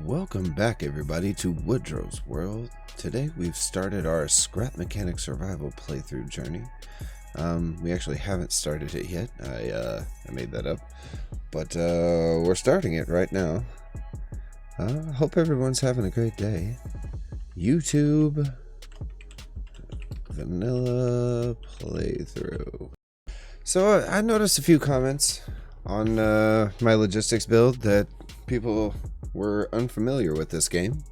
Welcome back everybody to Woodro's World. Today we've started our scrap mechanic survival playthrough journey. We actually haven't started it yet. I made that up, but we're starting it right now. Hope everyone's having a great day. YouTube vanilla playthrough. So I noticed a few comments on my logistics build that people were unfamiliar with this game.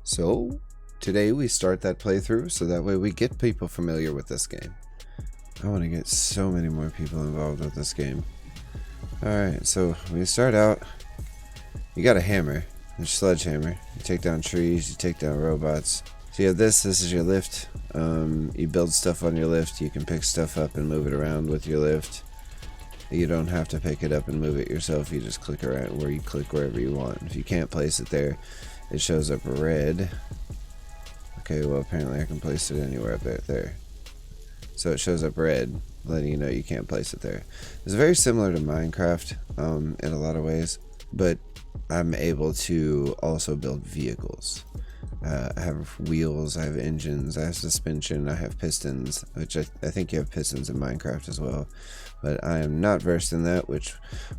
So today we start that playthrough so that way we get people familiar with this game. I want to get so many more people involved with this game. Alright, so when you start out, you got a hammer, a sledgehammer. You take down trees, you take down robots. So you have this is your lift. You build stuff on your lift, you can pick stuff up and move it around with your lift. You don't have to pick it up and move it yourself, you just click around where you click wherever you want. If you can't place it there, it shows up red. Okay, well apparently I can place it anywhere up there. So it shows up red, letting you know you can't place it there. It's very similar to Minecraft in a lot of ways, but I'm able to also build vehicles. I have wheels, I have engines, I have suspension, I have pistons, which I think you have pistons in Minecraft as well. But I am not versed in that, which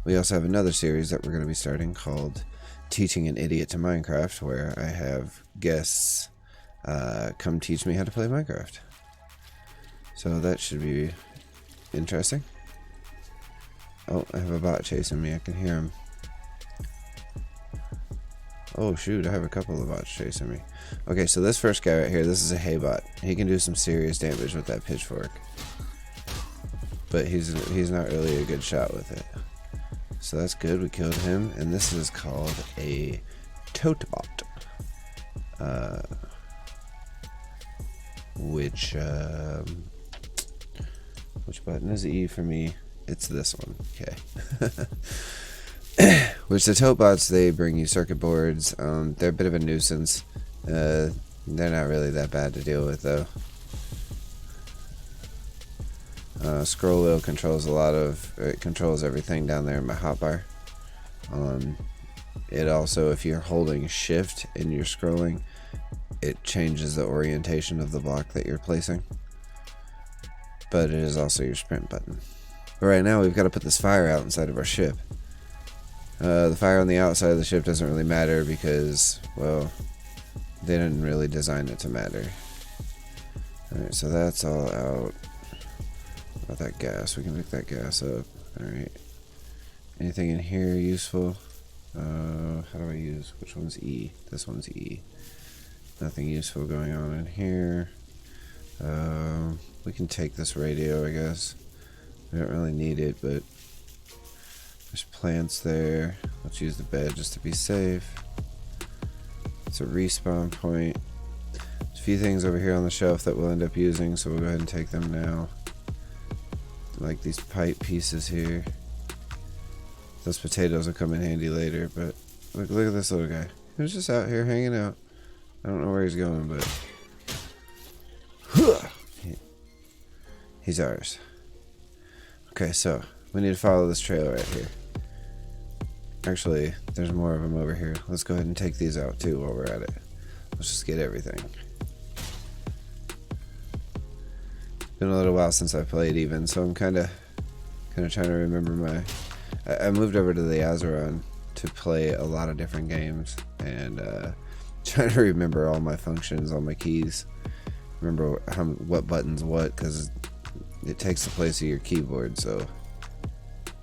we also have another series that we're going to be starting called Teaching an Idiot to Minecraft, where I have guests come teach me how to play Minecraft. So that should be interesting. Oh, I have a bot chasing me. I can hear him. Oh shoot, I have a couple of bots chasing me. Okay, so this first guy right here, this is a hay bot. He can do some serious damage with that pitchfork. But he's not really a good shot with it. So that's good, we killed him. And this is called a tote bot. Which button is E for me? It's this one, okay. Which the tote bots, they bring you circuit boards. They're a bit of a nuisance. They're not really that bad to deal with though. Scroll wheel controls it controls everything down there in my hotbar. It also, if you're holding shift and you're scrolling, it changes the orientation of the block that you're placing. But it is also your sprint button. But right now we've got to put this fire out inside of our ship. The fire on the outside of the ship doesn't really matter because, well, they didn't really design it to matter. Alright, so that's all out. What about that gas? We can pick that gas up. Alright. Anything in here useful? How do I use? Which one's E? This one's E. Nothing useful going on in here. We can take this radio, I guess. We don't really need it, but there's plants there. Let's use the bed just to be safe. It's a respawn point. There's a few things over here on the shelf that we'll end up using, so we'll go ahead and take them now. Like these pipe pieces here. Those potatoes will come in handy later, but look at this little guy. He was just out here hanging out. I don't know where he's going, but he's ours. Okay, so we need to follow this trail right here. Actually, there's more of them over here. Let's go ahead and take these out too while we're at it. Let's just get everything. Been a little while since I played even, so I'm kind of trying to remember I moved over to the S01 to play a lot of different games and trying to remember all my functions, all my keys. Remember what buttons what, because it takes the place of your keyboard. So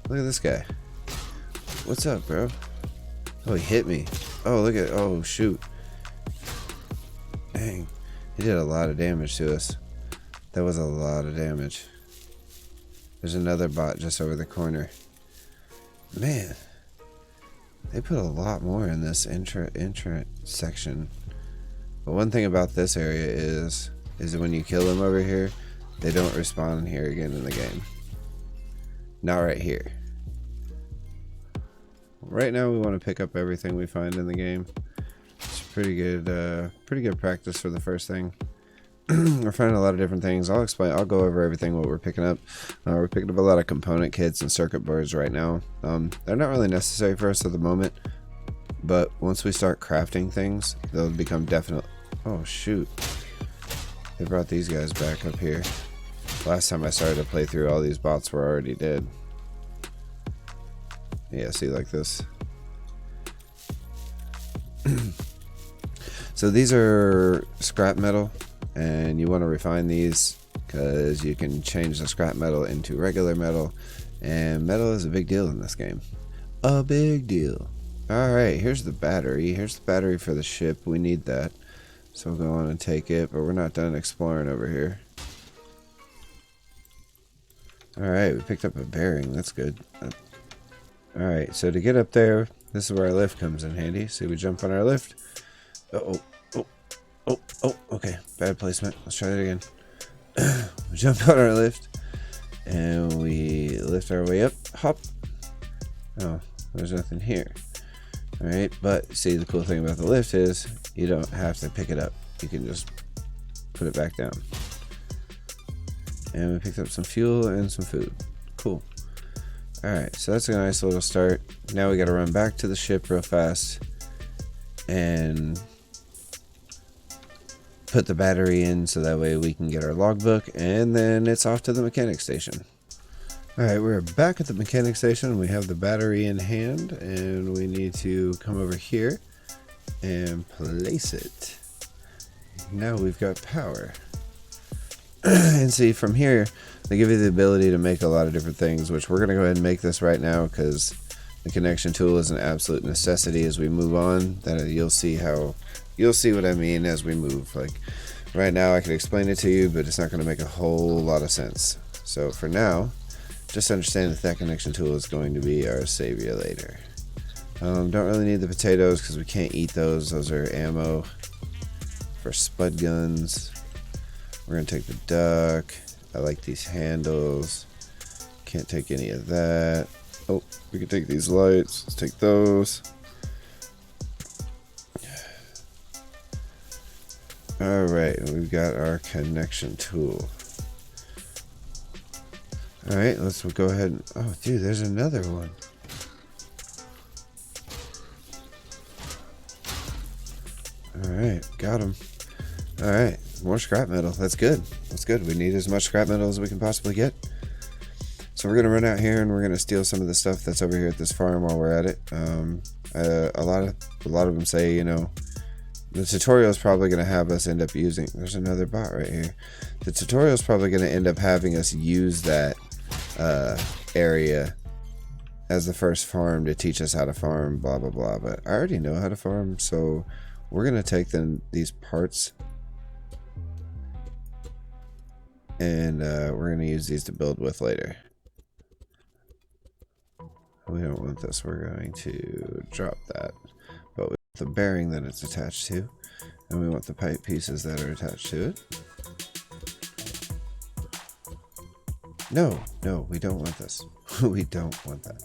look at this guy. What's up, bro? Oh, he hit me. Oh, look at, oh shoot. Dang, he did a lot of damage to us. That was a lot of damage. There's another bot just over the corner. Man, they put a lot more in this intra section. But one thing about this area is that when you kill them over here, they don't respawn here again in the game. Not right here. Right now we want to pick up everything we find in the game. It's pretty good practice for the first thing. We're finding a lot of different things. I'll go over everything what we're picking up. We're picking up a lot of component kits and circuit boards right now. They're not really necessary for us at the moment, but once we start crafting things, they'll become definite. Oh shoot, they brought these guys back up here. Last time I started to play through, all these bots were already dead. Yeah, see, like this. So these are scrap metal, and you want to refine these because you can change the scrap metal into regular metal, and metal is a big deal in this game. A big deal. Alright, here's the battery. Here's the battery for the ship. We need that. So we'll go on and take it, but we're not done exploring over here. Alright, we picked up a bearing. That's good. Alright, so to get up there, this is where our lift comes in handy. See, we jump on our lift. Oh, okay. Bad placement. Let's try that again. We jump on our lift, and we lift our way up. Hop. Oh, there's nothing here. Alright, but see, the cool thing about the lift is you don't have to pick it up. You can just put it back down. And we picked up some fuel and some food. Cool. Alright, so that's a nice little start. Now we gotta run back to the ship real fast and put the battery in so that way we can get our logbook, and then it's off to the mechanic station. Alright, we're back at the mechanic station. We have the battery in hand, and we need to come over here and place it. Now we've got power. And see, from here they give you the ability to make a lot of different things, which we're going to go ahead and make this right now because the connection tool is an absolute necessity as we move on. That you'll see what I mean as we move. Like right now I can explain it to you, but it's not going to make a whole lot of sense. So for now, just understand that connection tool is going to be our savior later. Don't really need the potatoes because we can't eat those. Those are ammo for spud guns. We're going to take the duck. I like these handles. Can't take any of that. Oh, we can take these lights. Let's take those. Alright, we've got our connection tool. Alright, let's go ahead and... Oh, dude, there's another one. Alright, got him. Alright, more scrap metal. That's good. That's good. We need as much scrap metal as we can possibly get. So we're going to run out here and we're going to steal some of the stuff that's over here at this farm while we're at it. A lot of them say, you know, the tutorial is probably going to have us end up using... There's another bot right here. The tutorial is probably going to end up having us use that area as the first farm to teach us how to farm, blah, blah, blah. But I already know how to farm, so we're going to take these parts and we're going to use these to build with later. We don't want this. We're going to drop that. But we want the bearing that it's attached to, and we want the pipe pieces that are attached to it. No, we don't want this. We don't want that.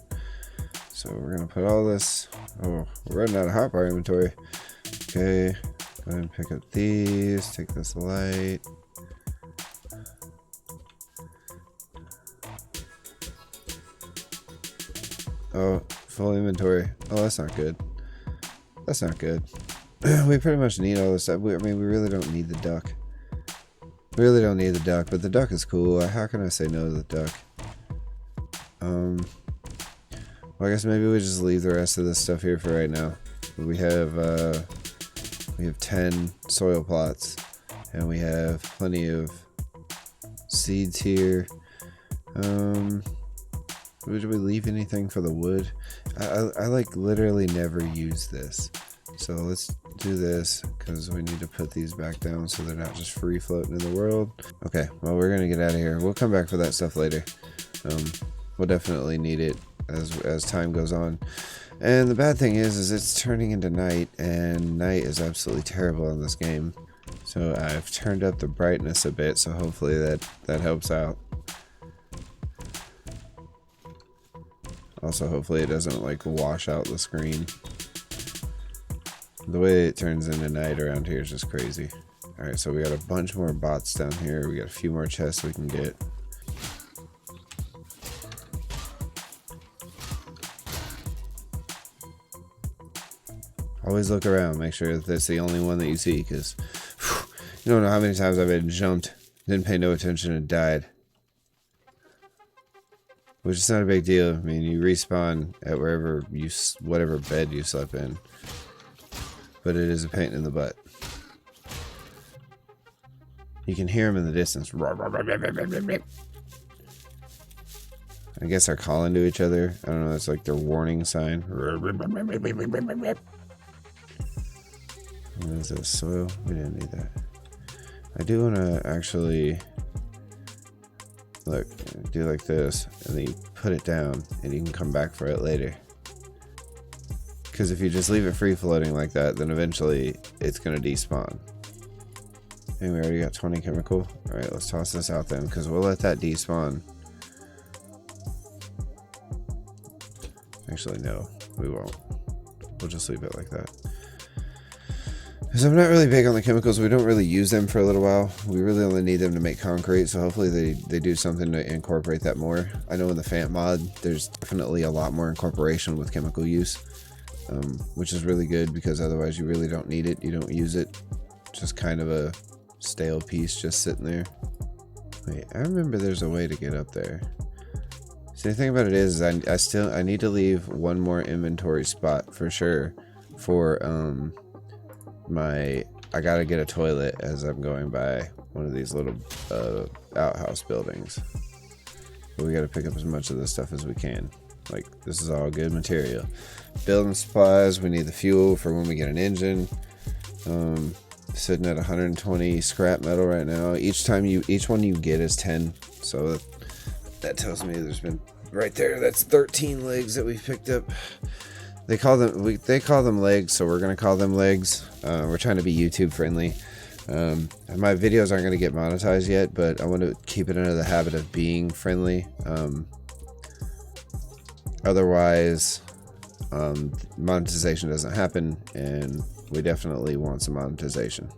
So we're going to put all this... Oh, we're running out of hotbar inventory. Okay, go ahead and pick up these. Take this light. Oh, full inventory. Oh, that's not good. That's not good. We pretty much need all this stuff. I mean, we really don't need the duck. We really don't need the duck, but the duck is cool. How can I say no to the duck? Well, I guess maybe we just leave the rest of this stuff here for right now. We have 10 soil plots, and we have plenty of seeds here. Would we leave anything for the wood? I like literally never use this. So let's do this because we need to put these back down so they're not just free floating in the world. Okay, well, we're gonna get out of here. We'll come back for that stuff later. We'll definitely need it as time goes on. And the bad thing is it's turning into night, and night is absolutely terrible in this game. So I've turned up the brightness a bit, so hopefully that helps out. Also, hopefully it doesn't like wash out the screen. The way it turns into night around here is just crazy. Alright, so we got a bunch more bots down here. We got a few more chests we can get. Always look around. Make sure that that's the only one that you see, because you don't know how many times I've been jumped, didn't pay no attention, and died. Which is not a big deal. I mean, you respawn at whatever bed you slept in. But it is a pain in the butt. You can hear them in the distance. I guess they're calling to each other. I don't know, it's like their warning sign. What is this? Soil? We didn't need that. I do want to actually... Look, do like this, and then you put it down, and you can come back for it later. Because if you just leave it free floating like that, then eventually it's going to despawn. And we already got 20 chemical. Alright, let's toss this out then, because we'll let that despawn. Actually, no, we won't. We'll just leave it like that. Because I'm not really big on the chemicals. We don't really use them for a little while. We really only need them to make concrete, so hopefully they do something to incorporate that more. I know in the Fant mod, there's definitely a lot more incorporation with chemical use, which is really good, because otherwise you really don't need it. You don't use it. Just kind of a stale piece just sitting there. Wait, I remember there's a way to get up there. See, the thing about it is I need to leave one more inventory spot for sure for I gotta get a toilet as I'm going by one of these little outhouse buildings. But we gotta pick up as much of this stuff as we can. Like, this is all good material. Building supplies, we need the fuel for when we get an engine. Sitting at 120 scrap metal right now. Each one you get is 10. So that tells me there's been right there. That's 13 legs that we picked up. They call them legs, so we're gonna call them legs. We're trying to be YouTube friendly. My videos aren't gonna get monetized yet, but I want to keep it under the habit of being friendly. Otherwise, monetization doesn't happen, and we definitely want some monetization.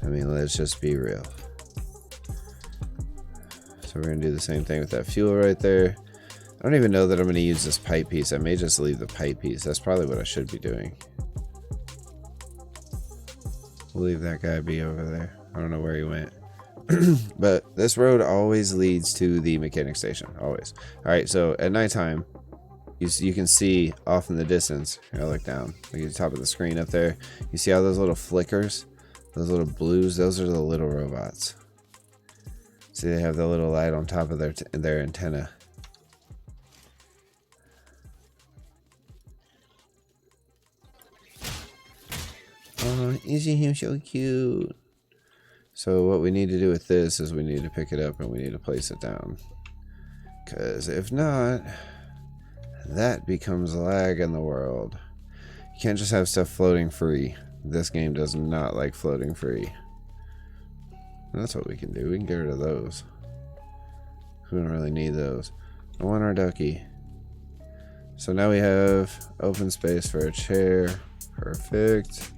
I mean, let's just be real. So we're gonna do the same thing with that fuel right there. I don't even know that I'm going to use this pipe piece. I may just leave the pipe piece. That's probably what I should be doing. We'll leave that guy be over there. I don't know where he went. But this road always leads to the mechanic station. Always. Alright, so at nighttime, you can see off in the distance. Here, I'll look down. Look at the top of the screen up there. You see all those little flickers? Those little blues? Those are the little robots. See, they have the little light on top of their antenna. Oh, isn't he so cute? So what we need to do with this is we need to pick it up and we need to place it down. Because if not, that becomes lag in the world. You can't just have stuff floating free. This game does not like floating free. And that's what we can do. We can get rid of those. We don't really need those. I want our ducky. So now we have open space for a chair. Perfect.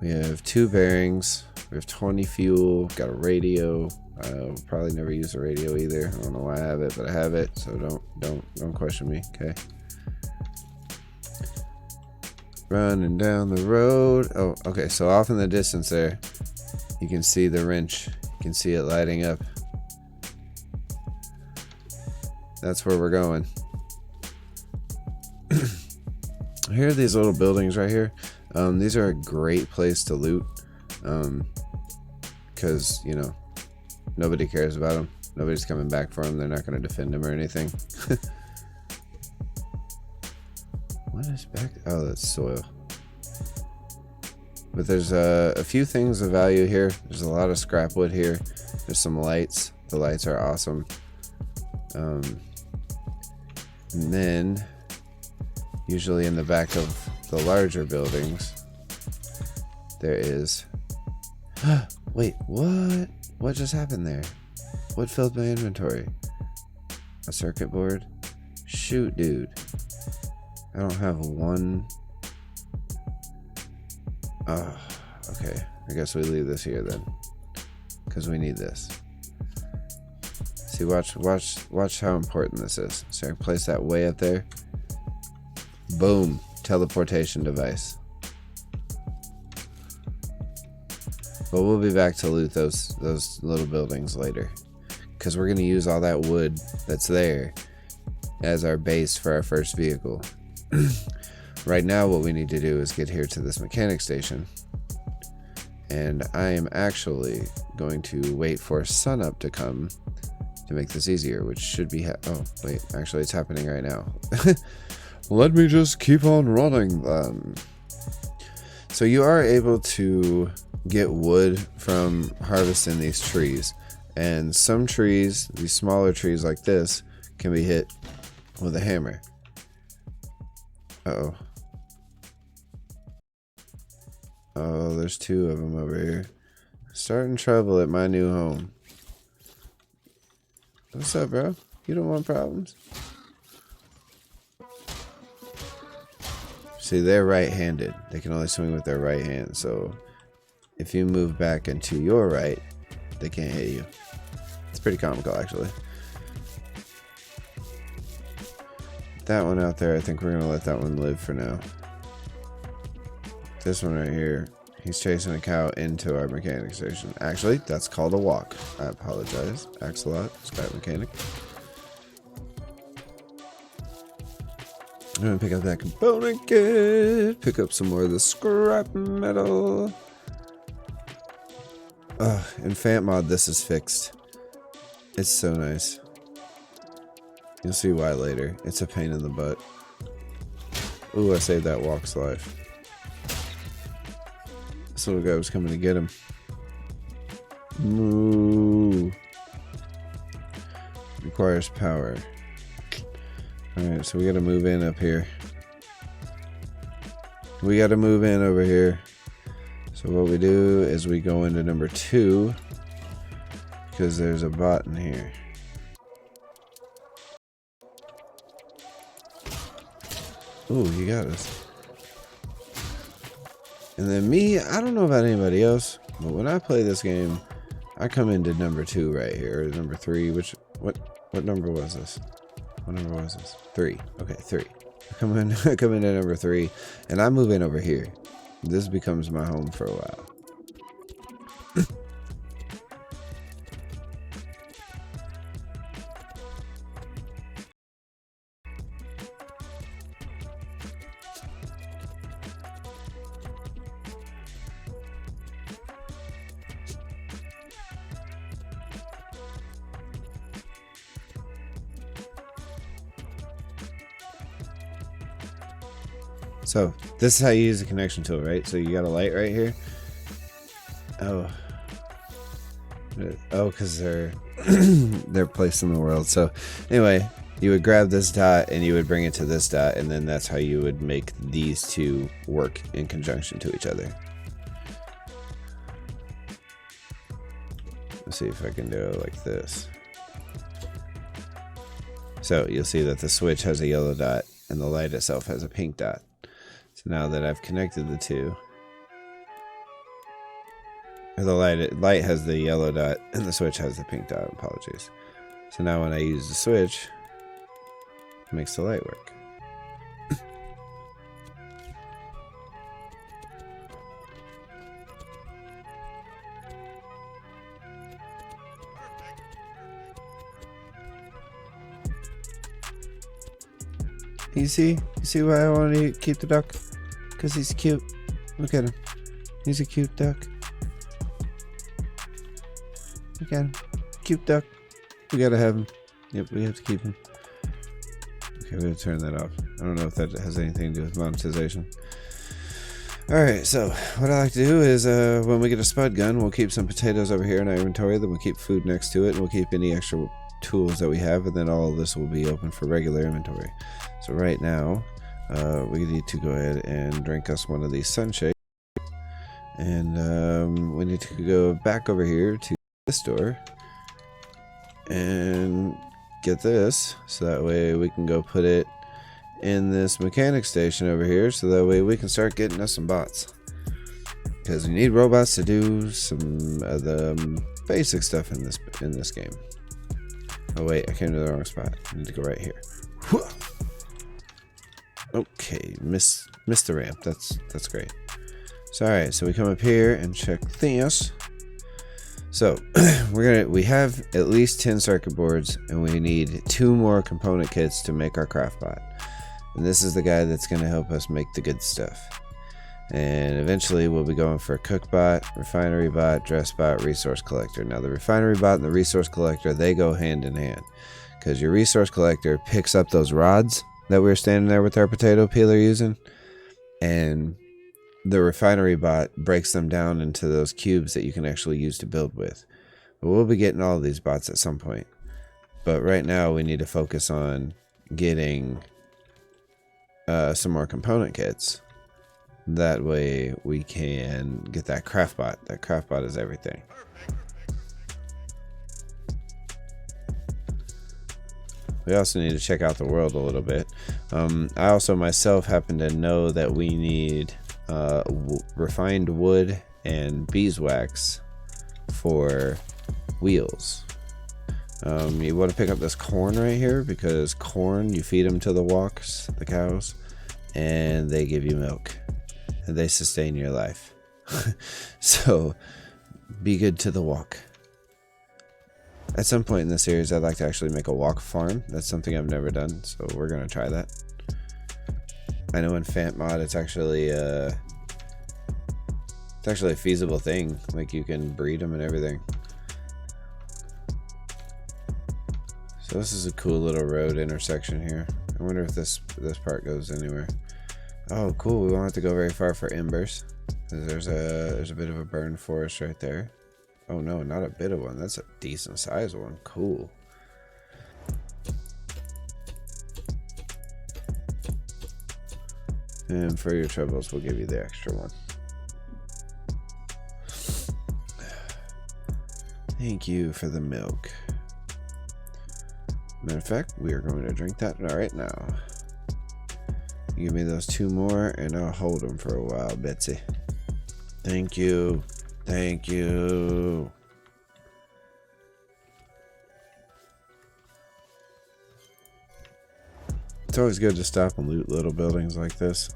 We have 2 bearings. We have 20 fuel. Got a radio. I'll probably never use a radio either. I don't know why I have it, but I have it. So don't question me. Okay. Running down the road. Oh, okay. So off in the distance there, you can see the wrench. You can see it lighting up. That's where we're going. Here are these little buildings right here. These are a great place to loot. Because, you know, nobody cares about them. Nobody's coming back for them. They're not going to defend them or anything. What is back? Oh, that's soil. But there's a few things of value here. There's a lot of scrap wood here. There's some lights. The lights are awesome. And then, usually in the back of the larger buildings, there is... Wait, what? What just happened there? What filled my inventory? A circuit board? Shoot, dude. I don't have one. Oh, okay. I guess we leave this here then. Because we need this. See, watch how important this is. So I place that way up there. Boom. teleportation device. But we'll be back to loot those little buildings later, because we're going to use all that wood that's there as our base for our first vehicle. Right now what we need to do is get here to this mechanic station, and I am actually going to wait for sunup to come to make this easier, which should be oh wait, actually it's happening right now. Let me just keep on running then. So you are able to get wood from harvesting these trees, and some trees, these smaller trees like this, can be hit with a hammer. Uh-oh. Oh, there's two of them over here. Starting trouble at my new home. What's up, bro? You don't want problems? See, they're right-handed. They can only swing with their right hand, so if you move back into your right, they can't hit you. It's pretty comical, actually. That one out there, I think we're gonna let that one live for now. This one right here, he's chasing a cow into our mechanic station. Actually, that's called a walk. I apologize. Axolot, Sky Mechanic. I'm gonna pick up that component kit, pick up some more of the scrap metal. In Fant Mod, this is fixed. It's so nice. You'll see why later. It's a pain in the butt. Ooh, I saved that walk's life. This little guy was coming to get him. Moo. Requires power. Alright, so we gotta move in up here. We gotta move in over here. So what we do is we go into number 2, because there's a bot in here. Ooh, you got us. And then me, I don't know about anybody else, but when I play this game, I come into number 2 right here, or number 3, what number was this? What number was this? 3. Okay, 3. I come into number 3, and I move in over here. This becomes my home for a while. So this is how you use the connection tool, right? So you got a light right here. Oh, because they're they're placed in the world. So anyway, you would grab this dot and you would bring it to this dot, and then that's how you would make these two work in conjunction to each other. Let's see if I can do it like this. So you'll see that the switch has a yellow dot and the light itself has a pink dot. So now that I've connected the two, the light has the yellow dot and the switch has the pink dot. Apologies. So now when I use the switch, it makes the light work. You see why I want to keep the duck? Because he's cute. Look at him. He's a cute duck. Look at him. Cute duck. We gotta have him. Yep, we have to keep him. Okay, we gotta turn that off. I don't know if that has anything to do with monetization. Alright, so what I like to do is when we get a spud gun, we'll keep some potatoes over here in our inventory, then we'll keep food next to it, and we'll keep any extra tools that we have, and then all of this will be open for regular inventory. So right now, we need to go ahead and drink us one of these sunshakes, and we need to go back over here to this door and get this, so that way we can go put it in this mechanic station over here, so that way we can start getting us some bots, because we need robots to do some of the basic stuff in this game. Oh wait, I came to the wrong spot. I need to go right here. Okay, missed the ramp. That's great. So alright, so we come up here and check this. So we have at least 10 circuit boards, and we need 2 more component kits to make our craft bot. And this is the guy that's going to help us make the good stuff. And eventually we'll be going for a cook bot, refinery bot, dress bot, resource collector. Now the refinery bot and the resource collector, they go hand in hand, because your resource collector picks up those rods that we were standing there with our potato peeler using, and the refinery bot breaks them down into those cubes that you can actually use to build with. But we'll be getting all of these bots at some point. But right now we need to focus on getting some more component kits. That way we can get that craft bot. That craft bot is everything. We also need to check out the world a little bit. I also myself happen to know that we need refined wood and beeswax for wheels. You want to pick up this corn right here, because corn, you feed them to the walks, the cows, and they give you milk, and they sustain your life. So be good to the walk. At some point in the series, I'd like to actually make a walk farm. That's something I've never done, so we're gonna try that. I know in Fant mod it's actually a feasible thing. Like, you can breed them and everything. So this is a cool little road intersection here. I wonder if this part goes anywhere. Oh, cool. We won't have to go very far for embers. There's a bit of a burn forest right there. Oh no, not a bit of one. That's a decent sized one. Cool. And for your troubles, we'll give you the extra one. Thank you for the milk. Matter of fact, we are going to drink that right now. Give me those 2 more and I'll hold them for a while, Betsy. Thank you. Thank you. It's always good to stop and loot little buildings like this.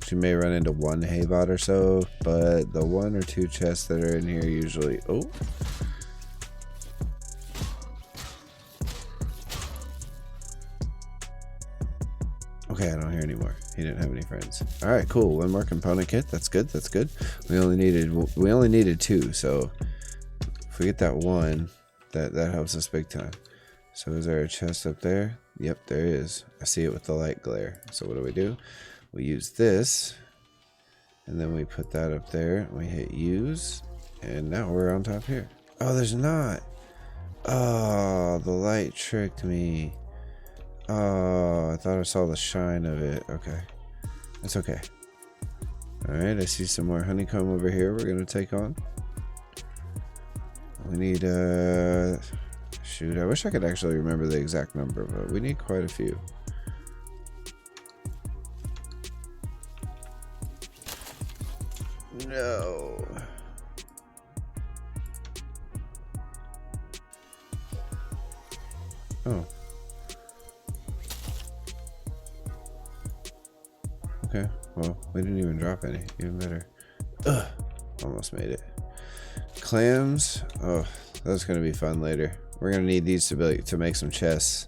You may run into one hay bot or so, but the 1 or 2 chests that are in here usually... Oh! Okay, I don't hear anymore. He didn't have any friends. All right, cool. 1 more component kit. That's good. That's good. We only needed 2. So if we get that 1, that helps us big time. So is there a chest up there? Yep, there is. I see it with the light glare. So what do? We use this, and then we put that up there. We hit use, and now we're on top here. Oh, there's not. Oh, the light tricked me. Oh, I thought I saw the shine of it. Okay. That's okay. Alright, I see some more honeycomb over here we're going to take on. We need, shoot, I wish I could actually remember the exact number, but we need quite a few. No. Oh. Okay, well, we didn't even drop any. Even better. Ugh, almost made it. Clams. Oh, that's gonna be fun later. We're gonna need these to make some chests.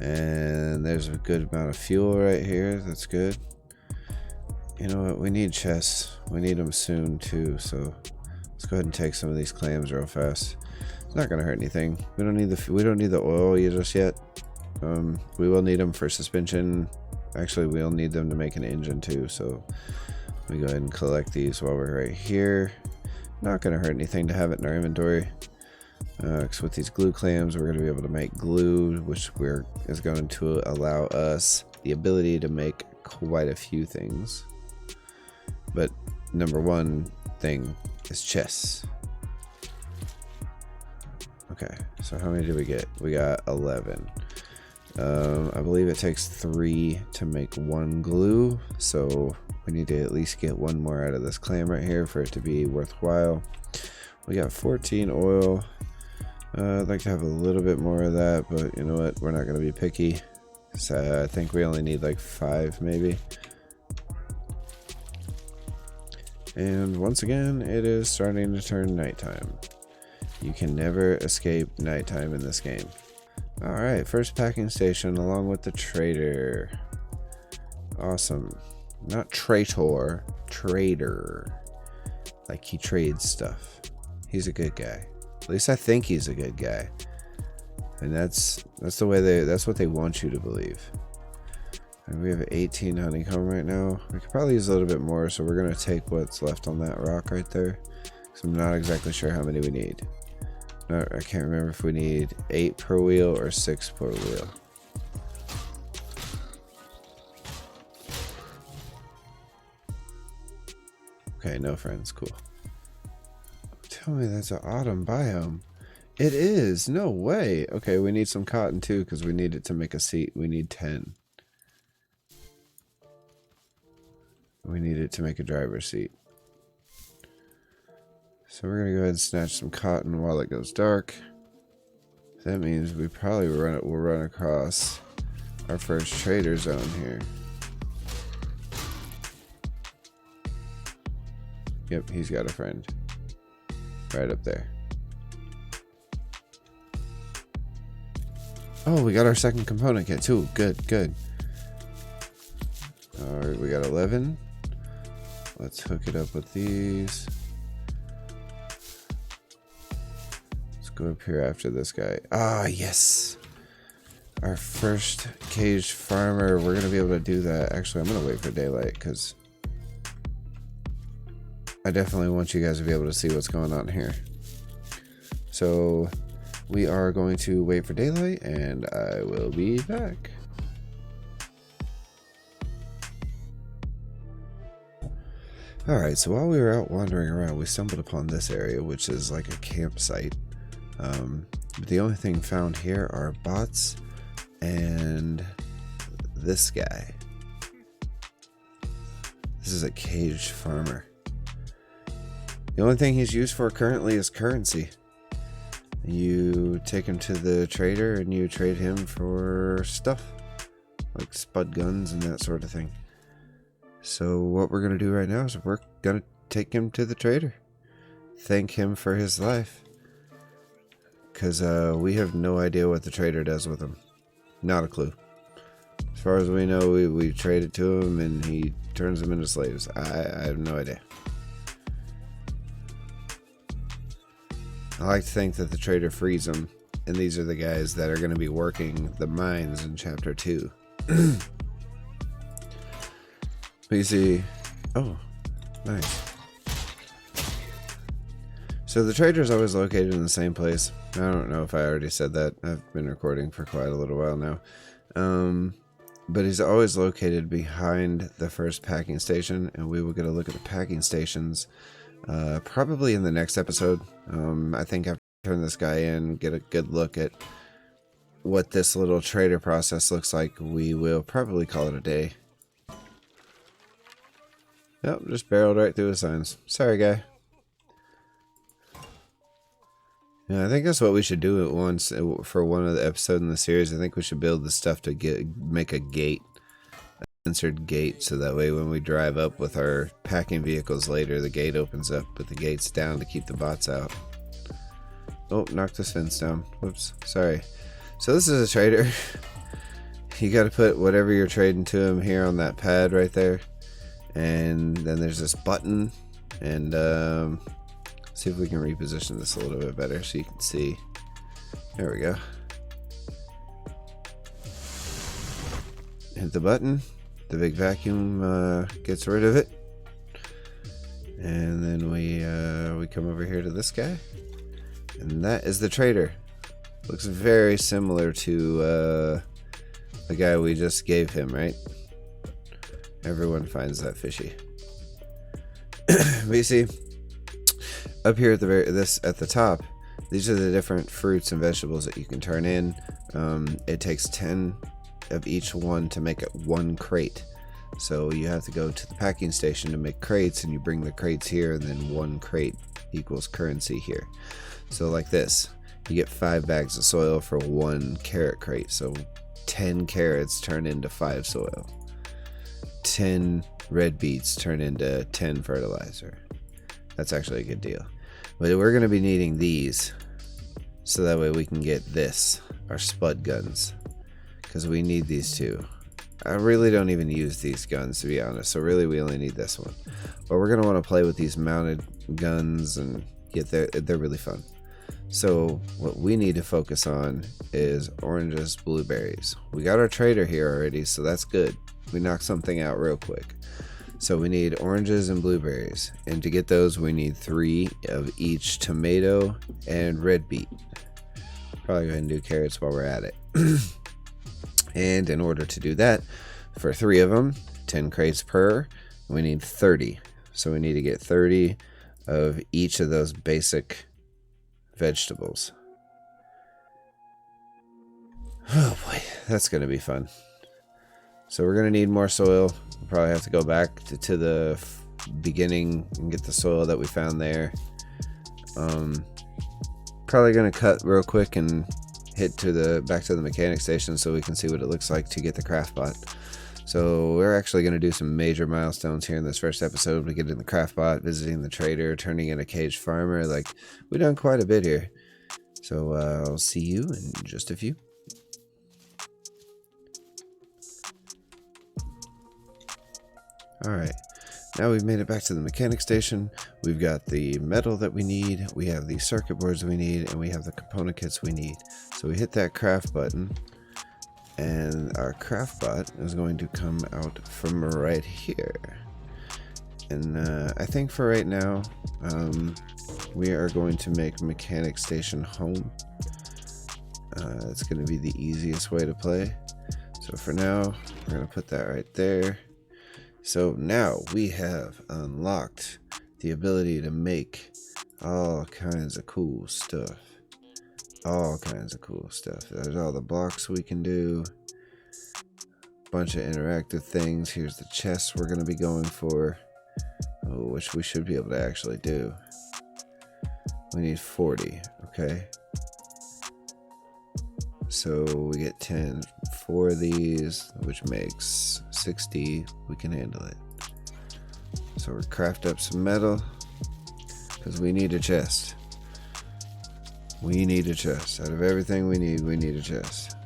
And there's a good amount of fuel right here. That's good. You know what? We need chests. We need them soon too. So let's go ahead and take some of these clams real fast. It's not gonna hurt anything. We don't need the oil just yet. We will need them for suspension. Actually, we'll need them to make an engine too, so we go ahead and collect these while we're right here. Not gonna hurt anything to have it in our inventory. Because with these glue clams, we're gonna be able to make glue, which is going to allow us the ability to make quite a few things. But number 1 thing is chests. Okay, so how many did we get? We got 11. I believe it takes 3 to make 1 glue, so we need to at least get 1 more out of this clam right here for it to be worthwhile. We got 14 oil. I'd like to have a little bit more of that, but you know what? We're not going to be picky. So I think we only need like 5 maybe. And once again, it is starting to turn nighttime. You can never escape nighttime in this game. Alright, first packing station along with the trader. Awesome. Not traitor, trader. Like he trades stuff. He's a good guy. At least I think he's a good guy. And that's the way that's what they want you to believe. And we have 18 honeycomb right now. We could probably use a little bit more, so we're gonna take what's left on that rock right there. So I'm not exactly sure how many we need. I can't remember if we need 8 per wheel or 6 per wheel. Okay, no friends, cool. Tell me that's an autumn biome. It is, no way. Okay, we need some cotton too because we need it to make a seat. We need 10. We need it to make a driver's seat. So we're gonna go ahead and snatch some cotton while it goes dark. That means we probably will run across our first trader zone here. Yep, he's got a friend. Right up there. Oh, we got our second component kit too. Good, good. Alright, we got 11. Let's hook it up with these. Let's go up here after this guy. Ah, yes. Our first caged farmer. We're going to be able to do that. Actually, I'm going to wait for daylight because I definitely want you guys to be able to see what's going on here. So we are going to wait for daylight and I will be back. Alright, so while we were out wandering around, we stumbled upon this area, which is like a campsite. But the only thing found here are bots and this guy. This is a caged farmer. The only thing he's used for currently is currency. You take him to the trader and you trade him for stuff like spud guns and that sort of thing. So what we're going to do right now is we're going to take him to the trader. Thank him for his life. Because we have no idea what the trader does with him. Not a clue. As far as we know, we trade it to him and he turns them into slaves. I have no idea. I like to think that the trader frees them. And these are the guys that are going to be working the mines in chapter 2. But you see, oh, nice. So the trader is always located in the same place. I don't know if I already said that. I've been recording for quite a little while now. But he's always located behind the first packing station, and we will get a look at the packing stations probably in the next episode. I think after I turn this guy in, get a good look at what this little trader process looks like, we will probably call it a day. Yep, just barreled right through the signs. Sorry, guy. Yeah, I think that's what we should do at once for one of the episodes in the series. I think we should build the stuff to make a gate, a censored gate, so that way when we drive up with our packing vehicles later, the gate opens up, but the gate's down to keep the bots out. Oh, knocked this fence down. Whoops, sorry. So this is a trader. You got to put whatever you're trading to him here on that pad right there. And then there's this button, and see if we can reposition this a little bit better so you can see. There we go. Hit the button, the big vacuum gets rid of it, and then we come over here to this guy, and that is the trader. Looks very similar to the guy we just gave him, right? Everyone finds that fishy. But you see, up here at the top, these are the different fruits and vegetables that you can turn in. It takes 10 of each one to make it one crate. So you have to go to the packing station to make crates, and you bring the crates here, and then one crate equals currency here. So like this, you get 5 bags of soil for 1 carrot crate. So 10 carrots turn into 5 soil. 10 red beets turn into 10 fertilizer. That's actually a good deal. But we're going to be needing these, so that way we can get this, our spud guns, because we need these two. I really don't even use these guns, to be honest, so really we only need this one. But we're going to want to play with these mounted guns, and they're really fun. So what we need to focus on is oranges, blueberries. We got our trader here already, so that's good. We knocked something out real quick. So we need oranges and blueberries, and to get those we need 3 of each tomato and red beet. Probably go ahead and do carrots while we're at it. And in order to do that, for 3 of them, 10 crates per, we need 30. So we need to get 30 of each of those basic vegetables. Oh boy, that's going to be fun. So we're going to need more soil. We'll probably have to go back to the beginning and get the soil that we found there. Probably going to cut real quick and hit back to the mechanic station so we can see what it looks like to get the craft bot. So we're actually going to do some major milestones here in this first episode. We get in the craft bot, visiting the trader, turning in a caged farmer. Like, we've done quite a bit here. So I'll see you in just a few. Alright, now we've made it back to the mechanic station. We've got the metal that we need, we have the circuit boards we need, and we have the component kits we need. So we hit that craft button, and our craft bot is going to come out from right here. And I think for right now, we are going to make mechanic station home. It's going to be the easiest way to play. So for now, we're going to put that right there. So now we have unlocked the ability to make all kinds of cool stuff. All kinds of cool stuff. There's all the blocks we can do. Bunch of interactive things. Here's the chests we're going to be going for. Oh, which we should be able to actually do. We need 40. Okay. So we get 10 for these, which makes 60. We can handle it. So we'll craft up some metal, because we need a chest. We need a chest. Out of everything we need a chest.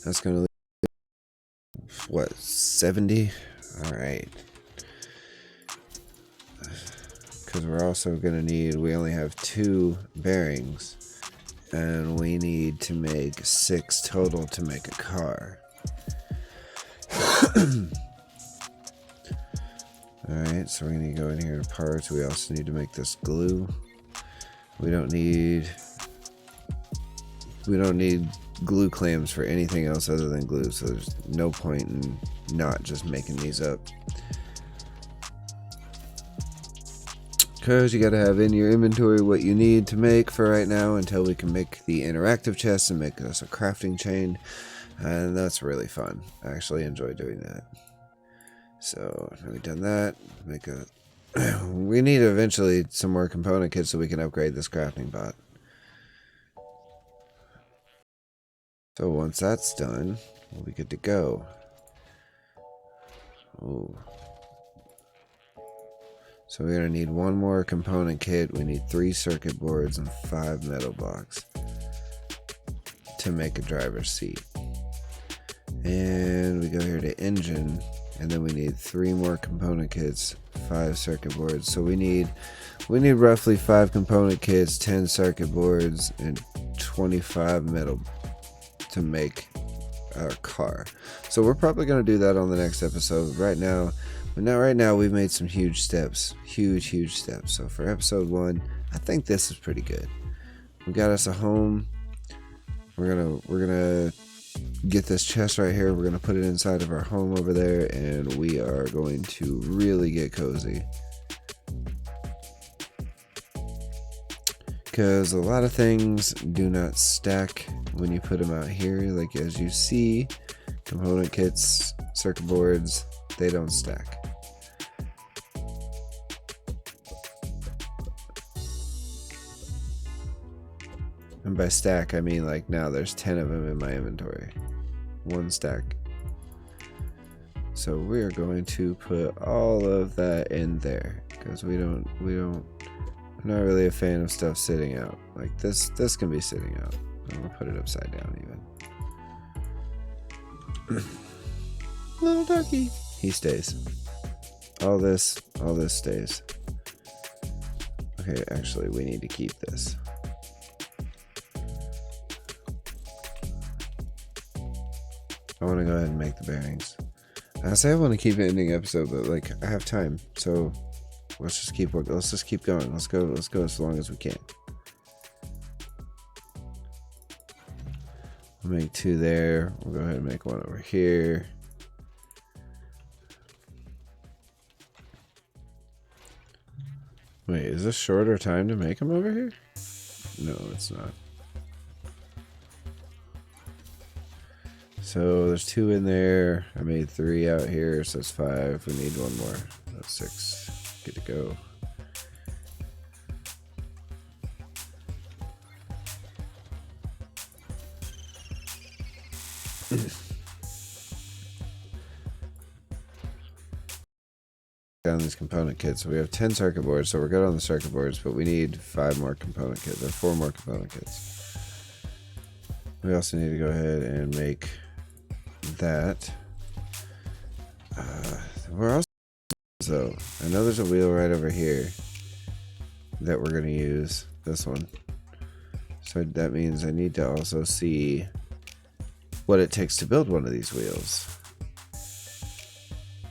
That's gonna leave, what, 70? Alright. Because we're also going to need, we only have 2 bearings, and we need to make 6 total to make a car. Alright, so we need to go in here to parts. We also need to make this glue. We don't need glue clamps for anything else other than glue, so there's no point in not just making these up. Because you gotta have in your inventory what you need to make for right now until we can make the interactive chest and make us a crafting chain. And that's really fun. I actually enjoy doing that. So, we've done that. We need eventually some more component kits so we can upgrade this crafting bot. So once that's done, we'll be good to go. Ooh. So we're going to need 1 more component kit. We need 3 circuit boards and 5 metal blocks to make a driver's seat. And we go here to engine, and then we need 3 more component kits, 5 circuit boards. So we need roughly 5 component kits, 10 circuit boards, and 25 metal to make our car. So we're probably going to do that on the next episode. Right now we've made some huge steps, huge steps. So for episode 1, I think this is pretty good. We got us a home. We're gonna get this chest right here. We're gonna put it inside of our home over there, and we are going to really get cozy. Because a lot of things do not stack when you put them out here. Like as you see, component kits, circuit boards, they don't stack. And by stack, I mean like now there's 10 of them in my inventory. One stack. So we're going to put all of that in there because I'm not really a fan of stuff sitting out. Like this can be sitting out. I'm gonna put it upside down even. Little ducky. He stays. All this stays. Okay, actually we need to keep this. I want to go ahead and make the bearings. I say I want to keep an ending episode, but like I have time, so let's just keep going. Let's go as long as we can. We'll make 2 there. We'll go ahead and make 1 over here. Wait, is this shorter time to make them over here? No, it's not. So there's 2 in there. I made 3 out here, so that's 5. We need 1 more. That's 6. Good to go. Down these component kits. So we have 10 circuit boards, so we're good on the circuit boards, but we need 5 more component kits, or 4 more component kits. We also need to go ahead and make that. We're also, so I know there's a wheel right over here that we're going to use, this one. So that means I need to also see what it takes to build one of these wheels.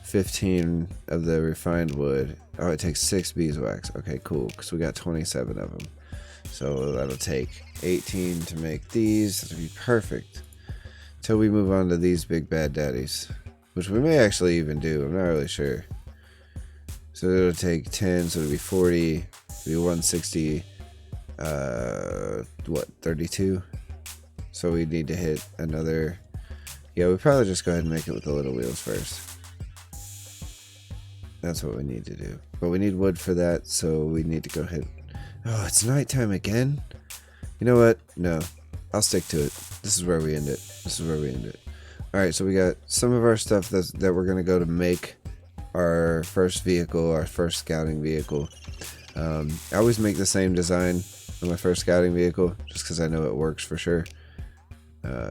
15 of the refined wood. Oh, it takes 6 beeswax. Okay, cool, because we got 27 of them. So that'll take 18 to make these. That'll be perfect. Till we move on to these big bad daddies, which we may actually even do. I'm not really sure. So it'll take 10, so it'll be 40. It'll be 160. What, 32? So we need to hit another. Yeah, we probably just go ahead and make it with the little wheels first. That's what we need to do. But we need wood for that, so we need to go ahead. Oh, it's nighttime again? You know what? No. I'll stick to it. This is where we end it. Alright, so we got some of our stuff that we're going to go to make our first vehicle, our first scouting vehicle. I always make the same design on my first scouting vehicle, just because I know it works for sure.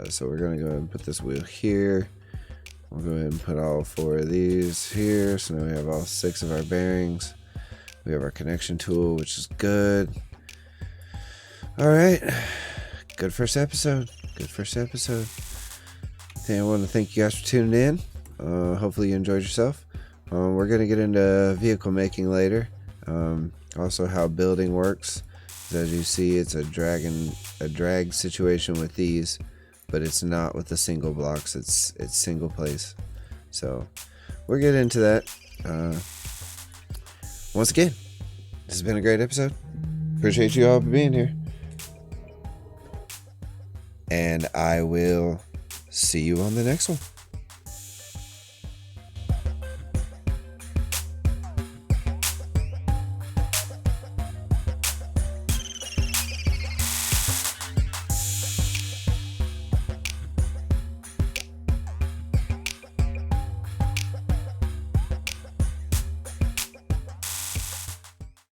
So we're going to go ahead and put this wheel here. We'll go ahead and put all 4 of these here. So now we have all 6 of our bearings. We have our connection tool, which is good. Alright. Good first episode. I want to thank you guys for tuning in. Hopefully you enjoyed yourself. We're going to get into vehicle making later. Also how building works. As you see, it's a drag situation with these, but it's not with the single blocks. It's single place. So we'll get into that. Once again, this has been a great episode. Appreciate you all for being here. And I will see you on the next one.